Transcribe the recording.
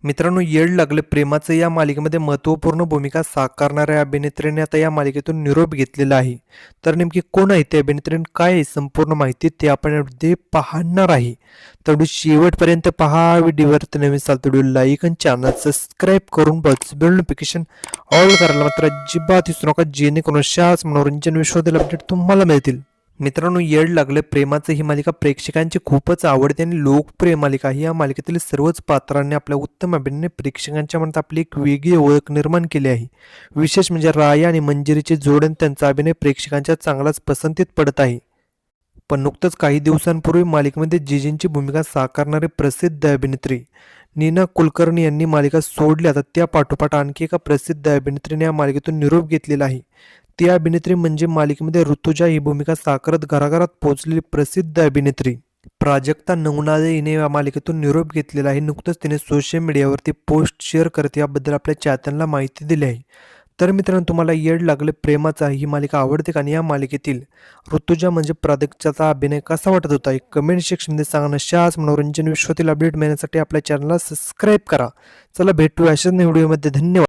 मित्रांनो, येड लागले प्रेमाचं या मालिकेमध्ये महत्त्वपूर्ण भूमिका साकारणाऱ्या अभिनेत्रीने आता या मालिकेतून निरोप घेतलेला आहे. तर नेमकी कोण आहे ती अभिनेत्री आणि काय आहे संपूर्ण माहिती ते आपण यामध्ये पाहणार आहे. तर व्हिडिओ शेवटपर्यंत पहा. व्हिडिओवरती नवीन असाल तर व्हिडिओ लाईक आणि चॅनल सबस्क्राईब करून बेल नोटिफिकेशन ऑल करायला मात्र अजिबात विसरू नका, जेणेकरून अशाच मनोरंजन विश्वातील अपडेट तुम्हाला मिळतील. मित्रांनो, येड लागले प्रेमाचं ही मालिका प्रेक्षकांची खूपच आवडते आणि लोकप्रिय मालिका आहे. या मालिकेतील सर्वच पात्रांनी आपल्या उत्तम अभिनयाने प्रेक्षकांच्या मनात आपली एक वेगळी ओळख निर्माण केली आहे. विशेष म्हणजे राया आणि मंजिरीची जोड आणि त्यांचा अभिनय प्रेक्षकांच्या चांगलाच पसंतीत पडत आहे. पण नुकतंच काही दिवसांपूर्वी मालिकेमध्ये जिजींची भूमिका साकारणारी प्रसिद्ध अभिनेत्री नीना कुलकर्णी यांनी मालिका सोडली. आता त्या पाठोपाठ आणखी एका प्रसिद्ध अभिनेत्रीने या मालिकेतून निरोप घेतलेला आहे. ती अभिनेत्री म्हणजे मालिकेमध्ये ऋतुजा ही भूमिका साकारत घराघरात पोहोचलेली प्रसिद्ध अभिनेत्री प्राजक्ता नवनादे हिने या मालिकेतून निरोप घेतलेला आहे. नुकतंच तिने सोशल मीडियावरती पोस्ट शेअर करत याबद्दल आपल्या चाहत्यांना माहिती दिली आहे. तर मित्रांनो, तुम्हाला येड लागले प्रेमाचा ही मालिका आवडते का आणि या मालिकेतील ऋतुजा म्हणजे प्राजक्ताचा अभिनय कसा वाटत होता हे कमेंट सेक्शनमध्ये सांगा. अशाच मनोरंजन विश्वातील अपडेट मिळण्यासाठी आपल्या चॅनलला सबस्क्राईब करा. चला भेटूया अशाच व्हिडिओमध्ये. धन्यवाद.